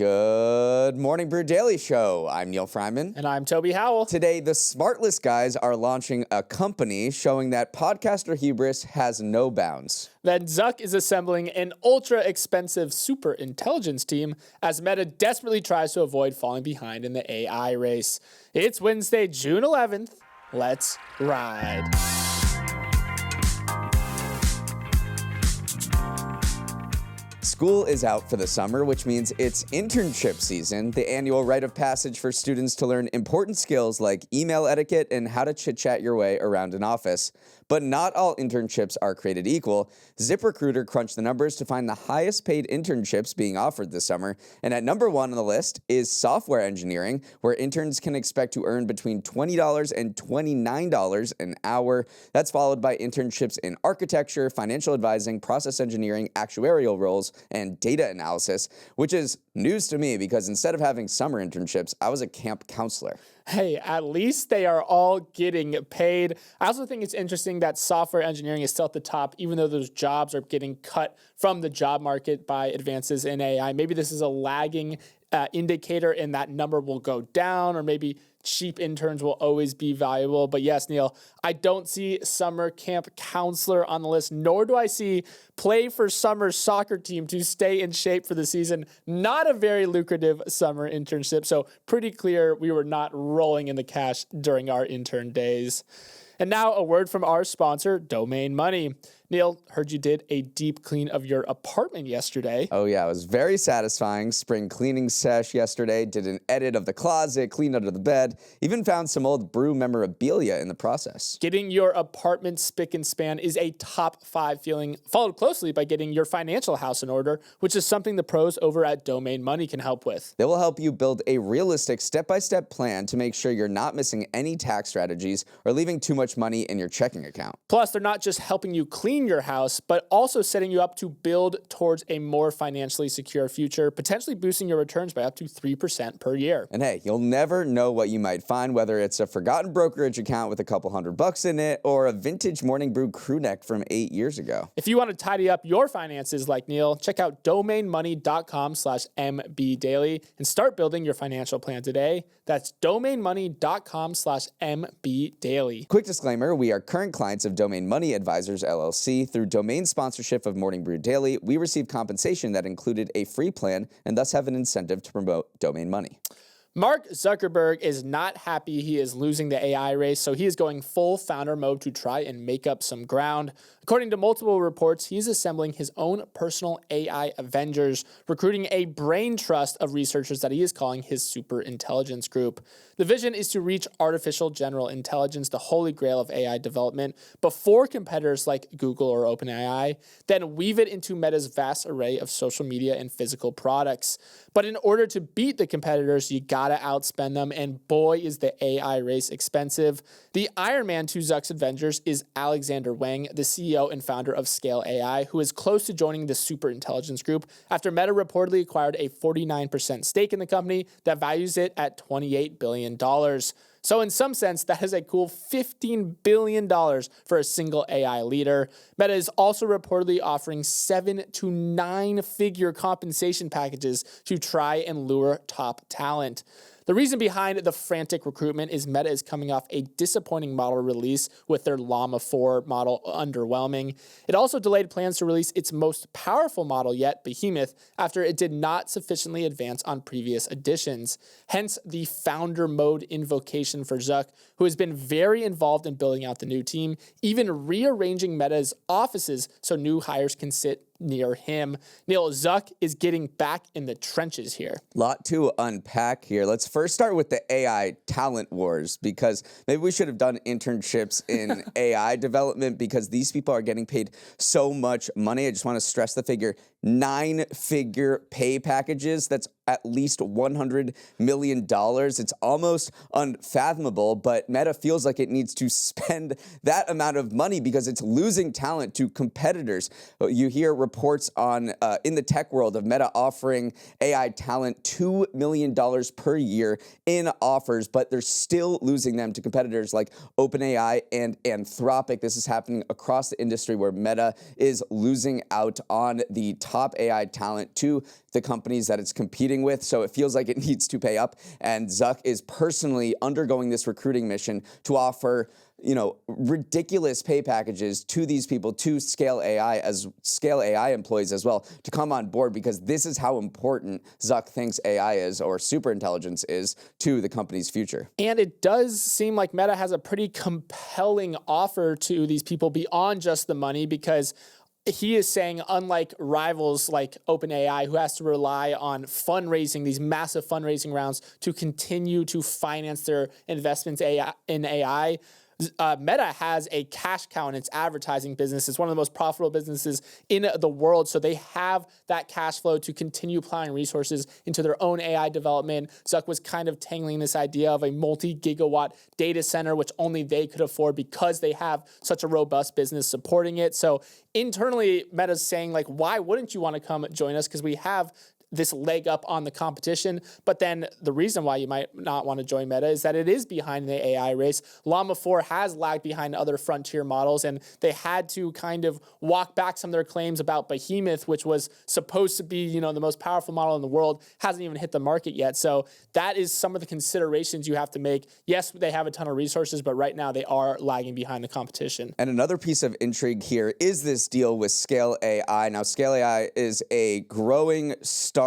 Good morning, Brew Daily Show. I'm Neal Freyman. And I'm Toby Howell. Today, the SmartLess guys are launching a company showing that podcaster hubris has no bounds. Then Zuck is assembling an ultra-expensive super intelligence team as Meta desperately tries to avoid falling behind in the AI race. It's Wednesday, June 11th. Let's ride. School is out for the summer, which means it's internship season, the annual rite of passage for students to learn important skills like email etiquette and how to chit-chat your way around an office. But not all internships are created equal. ZipRecruiter crunched the numbers to find the highest paid internships being offered this summer. And at number one on the list is software engineering, where interns can expect to earn between $20 and $29 an hour. That's followed by internships in architecture, financial advising, process engineering, actuarial roles, and data analysis, which is news to me because instead of having summer internships, I was a camp counselor. Hey, at least they are all getting paid. I also think it's interesting that software engineering is still at the top, even though those jobs are getting cut from the job market by advances in AI. Maybe this is a lagging indicator and that number will go down, or maybe cheap interns will always be valuable. But yes, Neal, I don't see summer camp counselor on the list, nor do I see play for summer soccer team to stay in shape for the season. Not a very lucrative summer internship. So pretty clear we were not rolling in the cash during our intern days. And now a word from our sponsor, Domain Money. Neal, heard you did a deep clean of your apartment yesterday. Oh yeah, it was very satisfying. Spring cleaning sesh yesterday, did an edit of the closet, cleaned under the bed, even found some old brew memorabilia in the process. Getting your apartment spick and span is a top 5 feeling, followed closely by getting your financial house in order, which is something the pros over at Domain Money can help with. They will help you build a realistic step-by-step plan to make sure you're not missing any tax strategies or leaving too much money in your checking account. Plus, they're not just helping you clean your house, but also setting you up to build towards a more financially secure future, potentially boosting your returns by up to 3% per year. And hey, you'll never know what you might find, whether it's a forgotten brokerage account with a couple $100 in it or a vintage morning brew crew neck from 8 years ago. If you want to tidy up your finances like Neal, check out domainmoney.com/mbdaily and start building your financial plan today. That's domainmoney.com/mbdaily. Quick disclaimer, we are current clients of Domain Money Advisors, LLC. Through domain sponsorship of Morning Brew Daily, we receive compensation that included a free plan and thus have an incentive to promote Domain Money. Mark Zuckerberg is not happy he is losing the AI race, so he is going full founder mode to try and make up some ground. According to multiple reports, he is assembling his own personal AI avengers, recruiting a brain trust of researchers that he is calling his super intelligence group. The vision is to reach artificial general intelligence, the holy grail of AI development, before competitors like Google or OpenAI, then weave it into Meta's vast array of social media and physical products. But in order to beat the competitors, you gotta outspend them, and boy, is the AI race expensive. The Iron Man to Zuck's Avengers is Alexander Wang, the CEO and founder of Scale AI, who is close to joining the super intelligence group after Meta reportedly acquired a 49% stake in the company that values it at $28 billion. So in some sense, that is a cool $15 billion for a single AI leader. Meta is also reportedly offering 7 to 9 figure compensation packages to try and lure top talent. The reason behind the frantic recruitment is Meta is coming off a disappointing model release with their Llama 4 model underwhelming. It also delayed plans to release its most powerful model yet, Behemoth, after it did not sufficiently advance on previous editions. Hence the founder mode invocation for Zuck, who has been very involved in building out the new team, even rearranging Meta's offices so new hires can sit near him. Neal, Zuck is getting back in the trenches here. Lot to unpack here. Let's first start with the AI talent wars, because maybe we should have done internships in AI development, because these people are getting paid so much money. I just want to stress the figure, 9-figure pay packages. That's at least $100 million. It's almost unfathomable, but Meta feels like it needs to spend that amount of money because it's losing talent to competitors. You hear reports on in the tech world of Meta offering AI talent $2 million per year in offers, but they're still losing them to competitors like OpenAI and Anthropic. This is happening across the industry where Meta is losing out on the top AI talent to the companies that it's competing with. So it feels like it needs to pay up. And Zuck is personally undergoing this recruiting mission to offer ridiculous pay packages to these people, to Scale AI employees as well, to come on board, because this is how important Zuck thinks AI is, or superintelligence is, to the company's future. And it does seem like Meta has a pretty compelling offer to these people beyond just the money, because he is saying, unlike rivals like OpenAI, who has to rely on fundraising, these massive fundraising rounds to continue to finance their investments in AI, Meta has a cash cow in its advertising business. It's one of the most profitable businesses in the world. So they have that cash flow to continue applying resources into their own AI development. Zuck was kind of tangling this idea of a multi-gigawatt data center, which only they could afford because they have such a robust business supporting it. So internally, Meta's saying, like, why wouldn't you want to come join us? Because we have this leg up on the competition. But then the reason why you might not want to join Meta is that it is behind the AI race. Llama 4 has lagged behind other frontier models, and they had to kind of walk back some of their claims about Behemoth, which was supposed to be, the most powerful model in the world, hasn't even hit the market yet. So that is some of the considerations you have to make. Yes, they have a ton of resources, but right now they are lagging behind the competition. And another piece of intrigue here is this deal with Scale AI. Now, Scale AI is a growing startup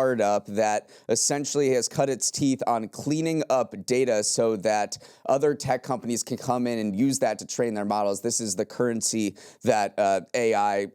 that essentially has cut its teeth on cleaning up data so that other tech companies can come in and use that to train their models. This is the currency that AI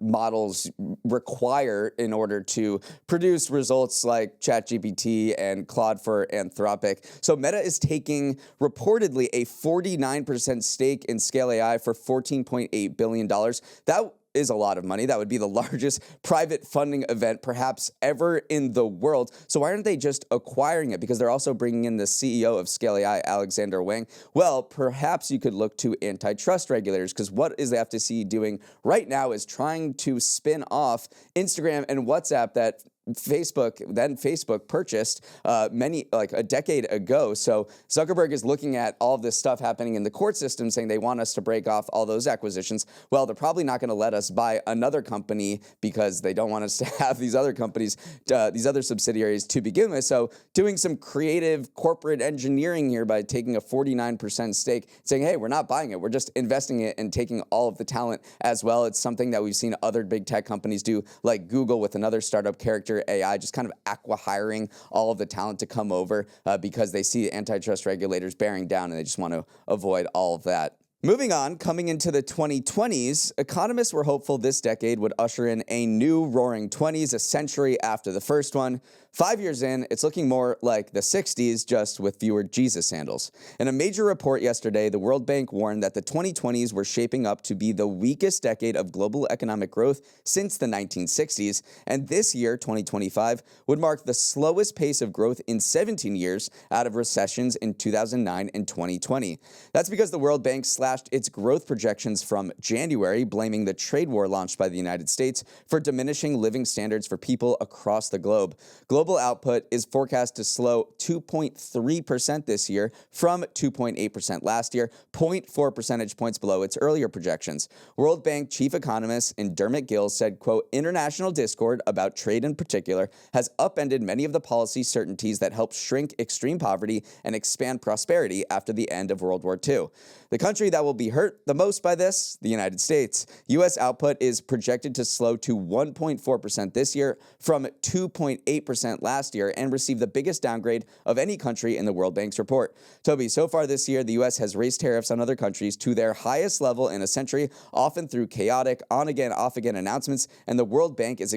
models require in order to produce results like ChatGPT and Claude for Anthropic. So Meta is taking reportedly a 49% stake in Scale AI for $14.8 billion. That is a lot of money. That would be the largest private funding event perhaps ever in the world. So why aren't they just acquiring it? Because they're also bringing in the CEO of Scale AI, Alexander Wang. Well, perhaps you could look to antitrust regulators, because what is the FTC doing right now is trying to spin off Instagram and WhatsApp that Facebook purchased a decade ago. So Zuckerberg is looking at all of this stuff happening in the court system, saying they want us to break off all those acquisitions. Well, they're probably not going to let us buy another company because they don't want us to have these other companies, these other subsidiaries to begin with. So doing some creative corporate engineering here by taking a 49% stake, saying, hey, we're not buying it, we're just investing it and taking all of the talent as well. It's something that we've seen other big tech companies do, like Google with another startup character AI, just kind of hiring all of the talent to come over because they see antitrust regulators bearing down and they just want to avoid all of that. Moving on, coming into the 2020s, economists were hopeful this decade would usher in a new roaring 20s, a century after the first one. 5 years in, it's looking more like the 60s, just with fewer Jesus sandals. In a major report yesterday, the World Bank warned that the 2020s were shaping up to be the weakest decade of global economic growth since the 1960s, and this year, 2025, would mark the slowest pace of growth in 17 years out of recessions in 2009 and 2020. That's because the World Bank slashed its growth projections from January, blaming the trade war launched by the United States for diminishing living standards for people across the globe. Global output is forecast to slow 2.3% this year from 2.8% last year, 0.4 percentage points below its earlier projections. World Bank chief economist Dermot Gill said, quote, international discord about trade in particular has upended many of the policy certainties that helped shrink extreme poverty and expand prosperity after the end of World War II. The country that will be hurt the most by this, the United States. U.S. output is projected to slow to 1.4% this year from 2.8% last year and receive the biggest downgrade of any country in the World Bank's report. Toby, so far this year, the U.S. has raised tariffs on other countries to their highest level in a century, often through chaotic on-again, off-again announcements, and the World Bank is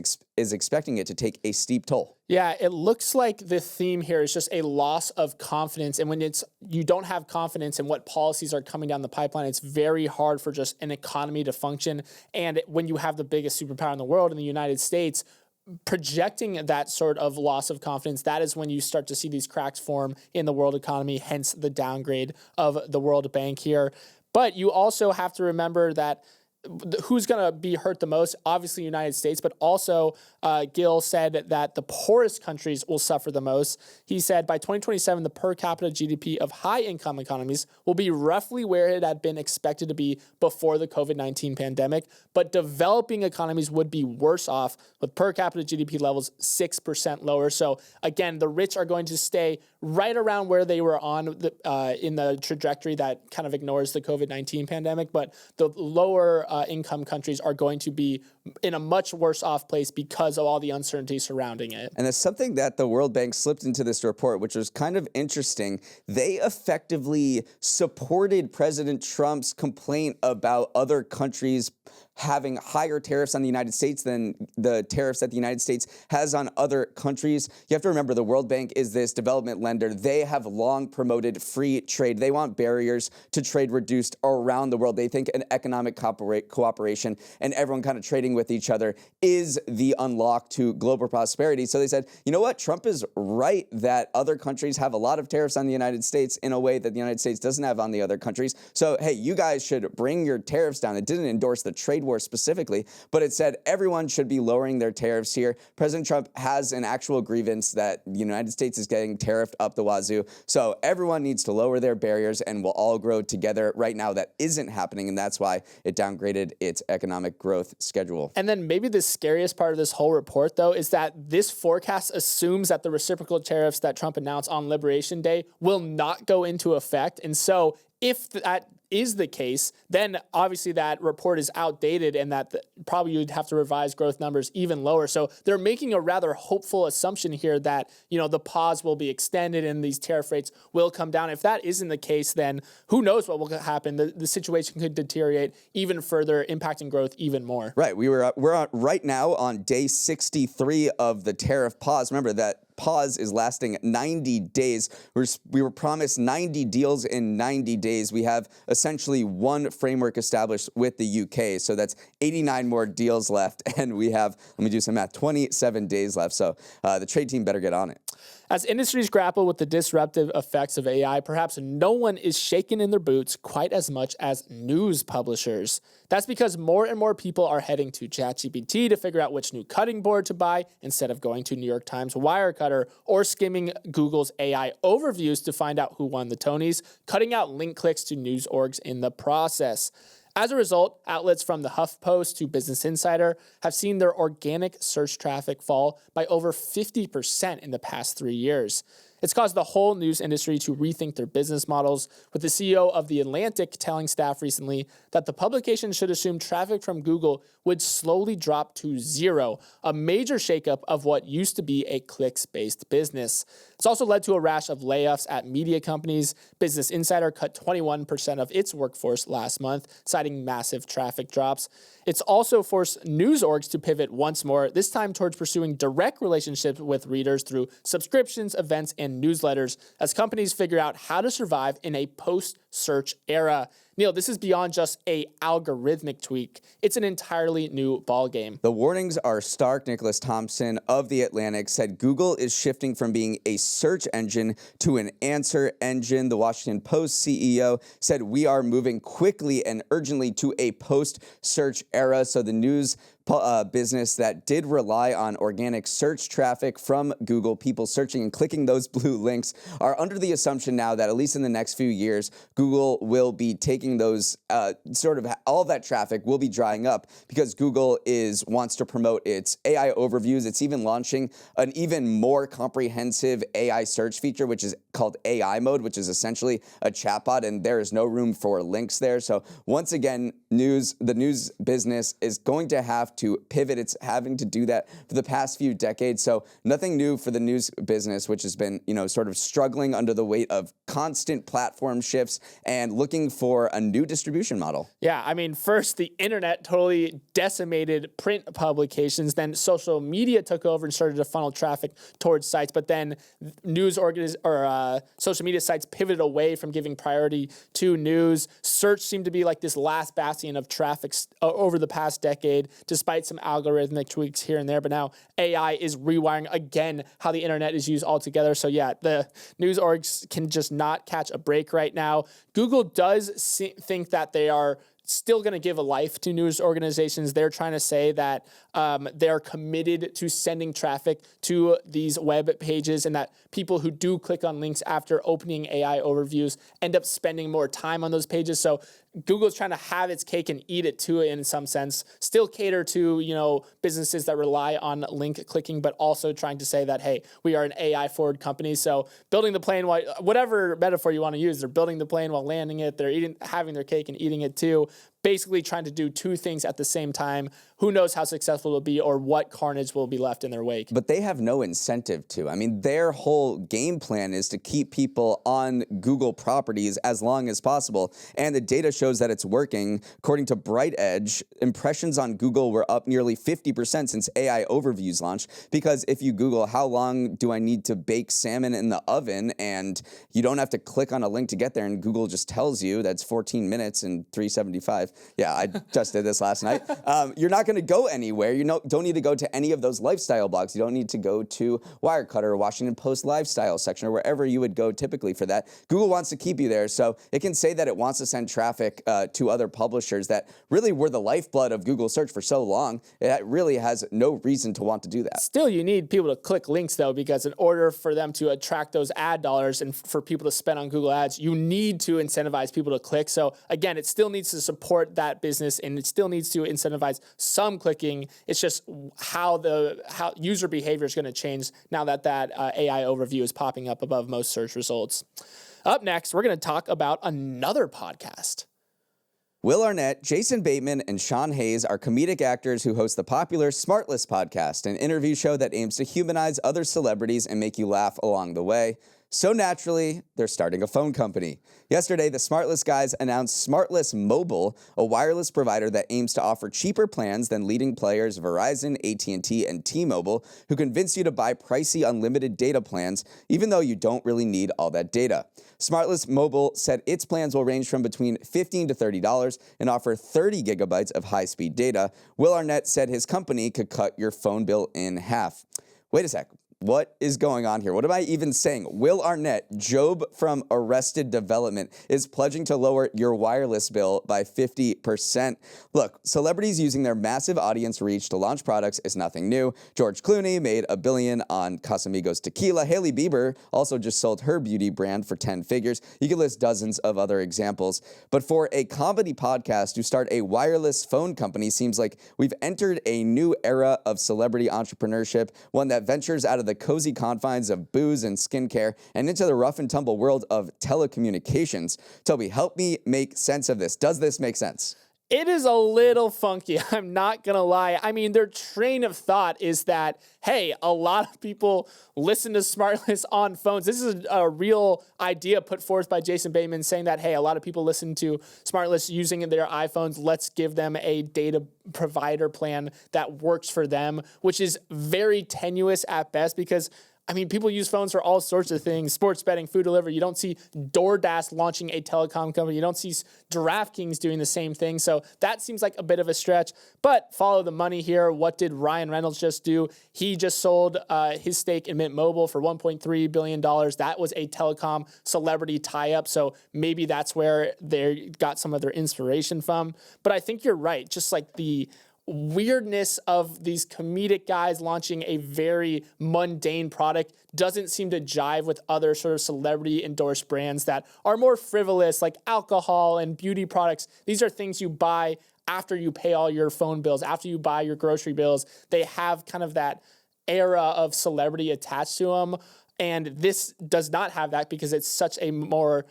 expecting it to take a steep toll. Yeah, it looks like the theme here is just a loss of confidence. And when you don't have confidence in what policies are coming down the pipeline, it's very hard for just an economy to function. And when you have the biggest superpower in the world in the United States, projecting that sort of loss of confidence, that is when you start to see these cracks form in the world economy, hence the downgrade of the World Bank here. But you also have to remember that who's going to be hurt the most? Obviously, United States, but also Gill said that the poorest countries will suffer the most. He said by 2027, the per capita GDP of high-income economies will be roughly where it had been expected to be before the COVID-19 pandemic, but developing economies would be worse off with per capita GDP levels 6% lower. So again, the rich are going to stay right around where they were on in the trajectory that kind of ignores the COVID-19 pandemic, but the lower income countries are going to be in a much worse off place because of all the uncertainty surrounding it. And that's something that the World Bank slipped into this report, which was kind of interesting. They effectively supported President Trump's complaint about other countries having higher tariffs on the United States than the tariffs that the United States has on other countries. You have to remember the World Bank is this development lender. They have long promoted free trade. They want barriers to trade reduced around the world. They think an economic cooperation and everyone kind of trading with each other is the unlock to global prosperity. So they said, you know what? Trump is right that other countries have a lot of tariffs on the United States in a way that the United States doesn't have on the other countries. So, hey, you guys should bring your tariffs down. It didn't endorse the trade war specifically, but it said everyone should be lowering their tariffs here. President Trump has an actual grievance that the United States is getting tariffed up the wazoo. So everyone needs to lower their barriers and we'll all grow together. Right now, that isn't happening, and that's why it downgraded its economic growth schedule. And then maybe the scariest part of this whole report, though, is that this forecast assumes that the reciprocal tariffs that Trump announced on Liberation Day will not go into effect. And so if that is the case, then obviously that report is outdated and that probably you'd have to revise growth numbers even lower. So they're making a rather hopeful assumption here that, you know, the pause will be extended and these tariff rates will come down. If that isn't the case, then who knows what will happen? The situation could deteriorate even further, impacting growth even more. Right. We're right now on day 63 of the tariff pause. Remember that pause is lasting 90 days. We were promised 90 deals in 90 days. We have essentially one framework established with the UK. So that's 89 more deals left. And we have, let me do some math, 27 days left. So the trade team better get on it. As industries grapple with the disruptive effects of AI, perhaps no one is shaken in their boots quite as much as news publishers. That's because more and more people are heading to ChatGPT to figure out which new cutting board to buy instead of going to New York Times Wirecutter or skimming Google's AI overviews to find out who won the Tonys, cutting out link clicks to news orgs in the process. As a result, outlets from the HuffPost to Business Insider have seen their organic search traffic fall by over 50% in the past 3 years. It's caused the whole news industry to rethink their business models, with the CEO of The Atlantic telling staff recently that the publication should assume traffic from Google would slowly drop to zero, a major shakeup of what used to be a clicks-based business. It's also led to a rash of layoffs at media companies. Business Insider cut 21% of its workforce last month, citing massive traffic drops. It's also forced news orgs to pivot once more, this time towards pursuing direct relationships with readers through subscriptions, events, and newsletters as companies figure out how to survive in a post-search era. Neal, this is beyond just a algorithmic tweak. It's an entirely new ballgame. The warnings are stark. Nicholas Thompson of The Atlantic said Google is shifting from being a search engine to an answer engine. The Washington Post CEO said we are moving quickly and urgently to a post-search era. So the news business that did rely on organic search traffic from Google, people searching and clicking those blue links, are under the assumption now that at least in the next few years, Google will be taking those all that traffic will be drying up because Google wants to promote its AI overviews. It's even launching an even more comprehensive AI search feature, which is called AI mode, which is essentially a chatbot, and there is no room for links there. So once again, the news business is going to have to pivot. It's having to do that for the past few decades. So nothing new for the news business, which has been, sort of struggling under the weight of constant platform shifts and looking for a new distribution model. Yeah, I mean, first the internet totally decimated print publications. Then social media took over and started to funnel traffic towards sites. But then social media sites pivoted away from giving priority to news. Search seemed to be like this last bastion of traffic over the past decade, despite some algorithmic tweaks here and there. But now AI is rewiring again how the internet is used altogether. So yeah, the news orgs can just not catch a break right now. Google does think that they are still going to give a life to news organizations. They're trying to say that they're committed to sending traffic to these web pages, and that people who do click on links after opening AI overviews end up spending more time on those pages. So Google's trying to have its cake and eat it too, in some sense. Still cater to, businesses that rely on link clicking, but also trying to say that, hey, we are an AI forward company. So building the plane, whatever metaphor you want to use, they're building the plane while landing it. They're having their cake and eating it too. Basically trying to do two things at the same time. Who knows how successful it'll be or what carnage will be left in their wake. But they have no incentive to. I mean, their whole game plan is to keep people on Google properties as long as possible. And the data shows that it's working. According to Bright Edge, impressions on Google were up nearly 50% since AI Overviews launched. Because if you Google, how long do I need to bake salmon in the oven? And you don't have to click on a link to get there. And Google just tells you that's 14 minutes and 375. Yeah, I just did this last night. You're not going to go anywhere. You don't need to go to any of those lifestyle blogs. You don't need to go to Wirecutter or Washington Post lifestyle section or wherever you would go typically for that. Google wants to keep you there, so it can say that it wants to send traffic to other publishers that really were the lifeblood of Google search for so long. It really has no reason to want to do that. Still, you need people to click links, though, because in order for them to attract those ad dollars and for people to spend on Google Ads, you need to incentivize people to click. So again, it still needs to support that business, and it still needs to incentivize some clicking. It's just how user behavior is going to change now that AI overview is popping up above most search results. Up next, we're going to talk about another podcast. Will Arnett, Jason Bateman, and Sean Hayes are comedic actors who host the popular SmartLess podcast, an interview show that aims to humanize other celebrities and make you laugh along the way. So naturally, they're starting a phone company. Yesterday, the SmartLess guys announced SmartLess Mobile, a wireless provider that aims to offer cheaper plans than leading players Verizon, AT&T, and T-Mobile, who convince you to buy pricey unlimited data plans, even though you don't really need all that data. SmartLess Mobile said its plans will range from between $15 to $30 and offer 30 gigabytes of high-speed data. Will Arnett said his company could cut your phone bill in half. Wait a sec. What is going on here? What am I even saying? Will Arnett, Job from Arrested Development, is pledging to lower your wireless bill by 50%. Look, celebrities using their massive audience reach to launch products is nothing new. George Clooney made $1 billion on Casamigos tequila. Hailey Bieber also just sold her beauty brand for 10 figures. You can list dozens of other examples. But for a comedy podcast to start a wireless phone company seems like we've entered a new era of celebrity entrepreneurship, one that ventures out of the cozy confines of booze and skincare and into the rough and tumble world of telecommunications. Toby, help me make sense of this. Does this make sense? It is a little funky, I'm not going to lie. I mean, their train of thought is that, hey, a lot of people listen to SmartLess on phones. This is a real idea put forth by Jason Bateman saying that, hey, a lot of people listen to SmartLess using their iPhones. Let's give them a data provider plan that works for them, which is very tenuous at best because people use phones for all sorts of things, sports betting, food delivery. You don't see DoorDash launching a telecom company. You don't see DraftKings doing the same thing. So that seems like a bit of a stretch, but follow the money here. What did Ryan Reynolds just do? He just sold his stake in Mint Mobile for $1.3 billion. That was a telecom celebrity tie-up. So maybe that's where they got some of their inspiration from. But I think you're right. Just like the weirdness of these comedic guys launching a very mundane product doesn't seem to jive with other sort of celebrity endorsed brands that are more frivolous, like alcohol and beauty products. These are things you buy after you pay all your phone bills, after you buy your grocery bills. They have kind of that era of celebrity attached to them. And this does not have that because it's such a more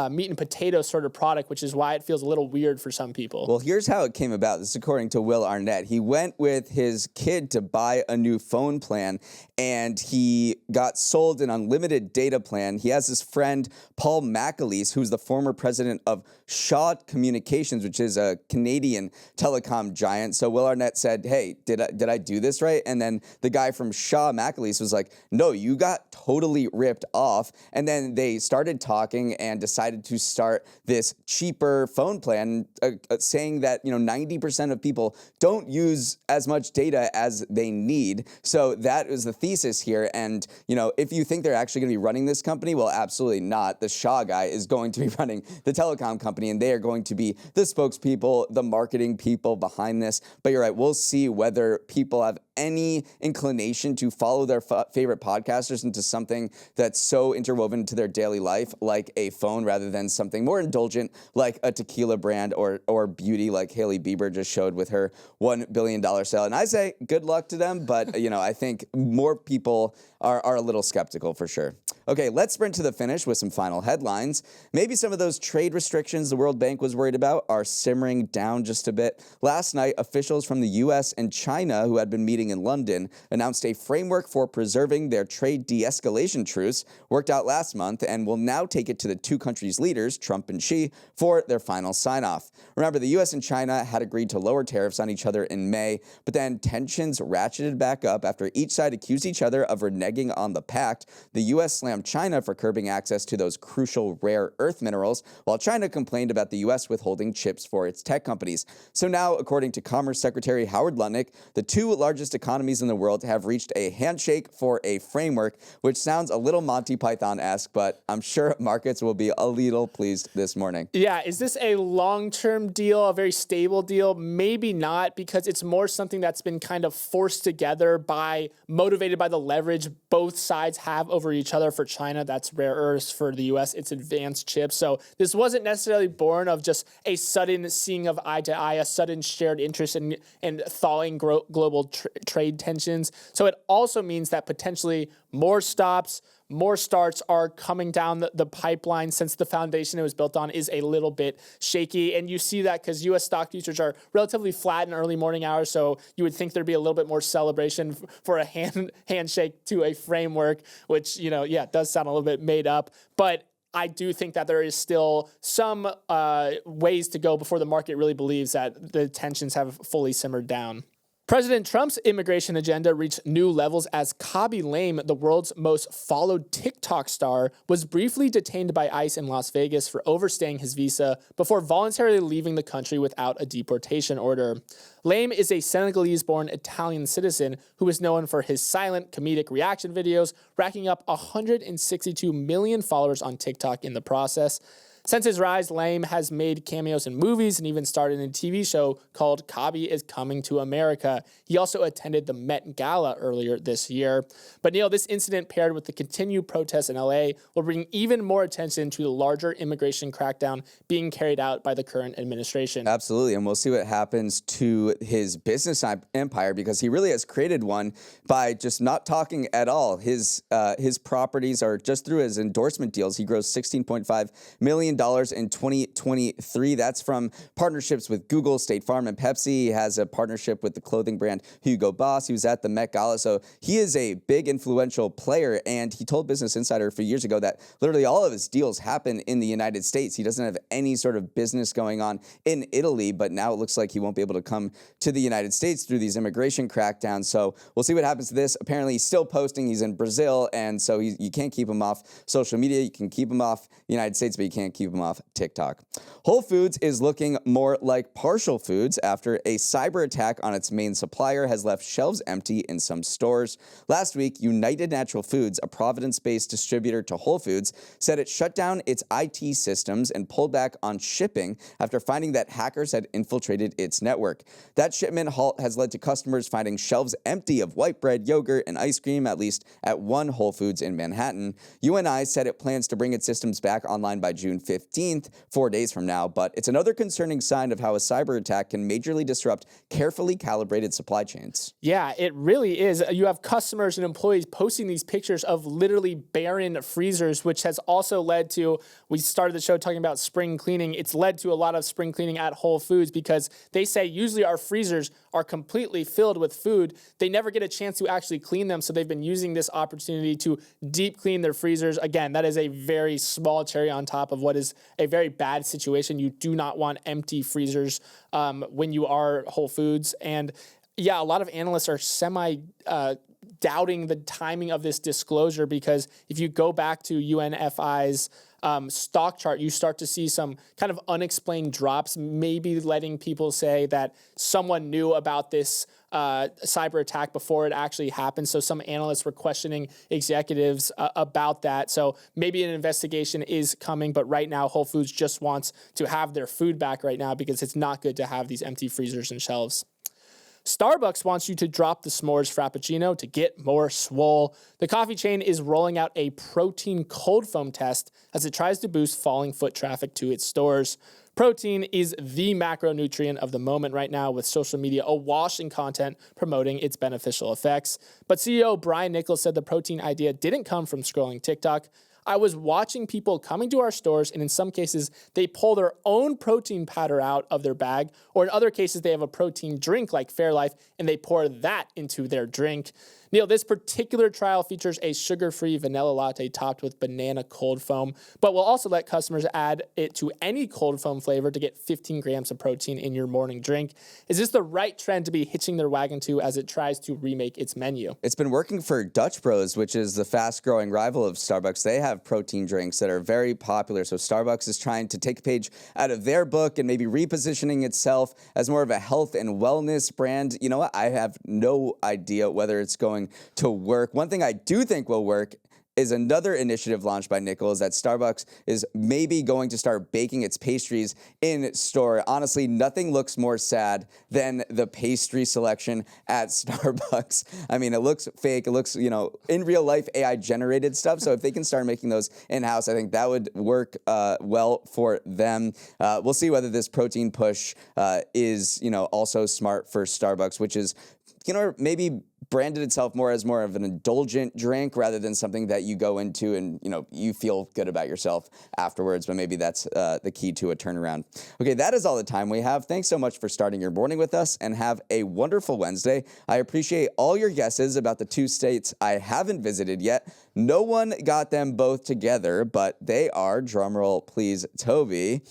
meat and potato sort of product, which is why it feels a little weird for some people. Well, here's how it came about. This is according to Will Arnett. He went with his kid to buy a new phone plan, and he got sold an unlimited data plan. He has his friend, Paul McAleese, who's the former president of Shaw Communications, which is a Canadian telecom giant. So Will Arnett said, hey, did I do this right? And then the guy from Shaw McAleese was like, no, you got totally ripped off. And then they started talking and decided to start this cheaper phone plan, saying that 90% of people don't use as much data as they need. So that is the thesis here. And if you think they're actually going to be running this company, well, absolutely not. The Shaw guy is going to be running the telecom company, and they are going to be the spokespeople, the marketing people behind this. But you're right, we'll see whether people have any inclination to follow their favorite podcasters into something that's so interwoven into their daily life, like a phone, rather than something more indulgent, like a tequila brand or beauty, like Hailey Bieber just showed with her $1 billion sale. And I say good luck to them, but I think more people are a little skeptical for sure. Okay, let's sprint to the finish with some final headlines. Maybe some of those trade restrictions the World Bank was worried about are simmering down just a bit. Last night, officials from the U.S. and China, who had been meeting in London, announced a framework for preserving their trade de-escalation truce, worked out last month, and will now take it to the two countries' leaders, Trump and Xi, for their final sign-off. Remember, the U.S. and China had agreed to lower tariffs on each other in May, but then tensions ratcheted back up after each side accused each other of reneging on the pact. The U.S. slammed China for curbing access to those crucial rare earth minerals, while China complained about the U.S. withholding chips for its tech companies. So now, according to Commerce Secretary Howard Lutnick, the two largest economies in the world have reached a handshake for a framework, which sounds a little Monty Python-esque, but I'm sure markets will be a little pleased this morning. Yeah, is this a long-term deal, a very stable deal? Maybe not, because it's more something that's been kind of forced together motivated by the leverage both sides have over each other. For China, that's rare earths. For the U.S., it's advanced chips. So this wasn't necessarily born of just a sudden seeing of eye to eye, a sudden shared interest in thawing global trade tensions. So it also means that potentially more starts are coming down the pipeline, since the foundation it was built on is a little bit shaky. And you see that because U.S. stock futures are relatively flat in early morning hours, so you would think there'd be a little bit more celebration for a handshake to a framework, which, does sound a little bit made up. But I do think that there is still some ways to go before the market really believes that the tensions have fully simmered down. President Trump's immigration agenda reached new levels as Khaby Lame, the world's most followed TikTok star, was briefly detained by ICE in Las Vegas for overstaying his visa before voluntarily leaving the country without a deportation order. Lame is a Senegalese-born Italian citizen who is known for his silent, comedic reaction videos, racking up 162 million followers on TikTok in the process. Since his rise, Lame has made cameos in movies and even starred in a TV show called Khaby is Coming to America. He also attended the Met Gala earlier this year. But Neal, this incident paired with the continued protests in LA will bring even more attention to the larger immigration crackdown being carried out by the current administration. Absolutely, and we'll see what happens to his business empire, because he really has created one by just not talking at all. His properties are just through his endorsement deals. He grows $16.5 million in 2023. That's from partnerships with Google, State Farm, and Pepsi. He has a partnership with the clothing brand Hugo Boss. He was at the Met Gala. So he is a big influential player, and he told Business Insider a few years ago that literally all of his deals happen in the United States. He doesn't have any sort of business going on in Italy, but now it looks like he won't be able to come to the United States through these immigration crackdowns. So we'll see what happens to this. Apparently, he's still posting. He's in Brazil, and so you can't keep him off social media. You can keep him off the United States, but you can't keep him off TikTok. Whole Foods is looking more like Partial Foods after a cyber attack on its main supplier has left shelves empty in some stores. Last week, United Natural Foods, a Providence-based distributor to Whole Foods, said it shut down its IT systems and pulled back on shipping after finding that hackers had infiltrated its network. That shipment halt has led to customers finding shelves empty of white bread, yogurt, and ice cream, at least at one Whole Foods in Manhattan. UNI said it plans to bring its systems back online by June 15th, 4 days from now, but it's another concerning sign of how a cyber attack can majorly disrupt carefully calibrated supply chains. Yeah, it really is. You have customers and employees posting these pictures of literally barren freezers, which has also led to, we started the show talking about spring cleaning. It's led to a lot of spring cleaning at Whole Foods because they say usually our freezers are completely filled with food. They never get a chance to actually clean them, so they've been using this opportunity to deep clean their freezers. Again, that is a very small cherry on top of what is a very bad situation. You do not want empty freezers when you are Whole Foods. And yeah, a lot of analysts are doubting the timing of this disclosure, because if you go back to UNFI's stock chart, you start to see some kind of unexplained drops, maybe letting people say that someone knew about this cyber attack before it actually happened. So some analysts were questioning executives about that. So maybe an investigation is coming, but right now Whole Foods just wants to have their food back right now because it's not good to have these empty freezers and shelves. Starbucks wants you to drop the s'mores frappuccino to get more swole. The coffee chain is rolling out a protein cold foam test as it tries to boost falling foot traffic to its stores. Protein is the macronutrient of the moment right now, with social media awash in content promoting its beneficial effects. But CEO Brian Nichols said the protein idea didn't come from scrolling TikTok. I was watching people coming to our stores, and in some cases, they pull their own protein powder out of their bag, or in other cases, they have a protein drink like Fairlife, and they pour that into their drink. Neal, this particular trial features a sugar-free vanilla latte topped with banana cold foam, but will also let customers add it to any cold foam flavor to get 15 grams of protein in your morning drink. Is this the right trend to be hitching their wagon to as it tries to remake its menu? It's been working for Dutch Bros, which is the fast-growing rival of Starbucks. They have protein drinks that are very popular, so Starbucks is trying to take a page out of their book and maybe repositioning itself as more of a health and wellness brand. You know what? I have no idea whether it's going to work. One thing I do think will work is another initiative launched by Nichols that Starbucks is maybe going to start baking its pastries in store. Honestly, nothing looks more sad than the pastry selection at Starbucks. I mean, it looks fake. It looks, in real life AI generated stuff. So if they can start making those in-house, I think that would work well for them. We'll see whether this protein push is, also smart for Starbucks, which is, maybe branded itself more of an indulgent drink rather than something that you go into and, you feel good about yourself afterwards. But maybe that's the key to a turnaround. Okay, that is all the time we have. Thanks so much for starting your morning with us, and have a wonderful Wednesday. I appreciate all your guesses about the 2 states I haven't visited yet. No one got them both together, but they are, drumroll please, Toby,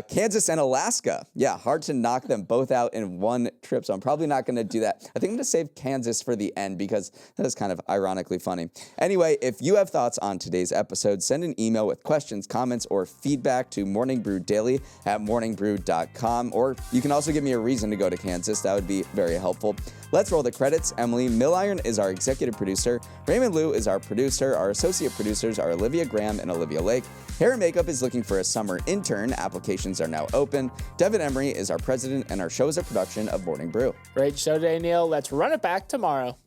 Kansas and Alaska. Yeah, hard to knock them both out in one trip, so I'm probably not going to do that. I think I'm going to save Kansas for the end because that is kind of ironically funny. Anyway, if you have thoughts on today's episode, send an email with questions, comments, or feedback to morningbrew@morningbrew.com, or you can also give me a reason to go to Kansas. That would be very helpful. Let's roll the credits. Emily Milliron is our executive producer. Raymond Liu is our producer. Our associate producers are Olivia Graham and Olivia Lake. Hair and Makeup is looking for a summer intern. Applications are now open. Devin Emery is our president, and our show is a production of Morning Brew. Great show today, Neal. Let's run it back tomorrow.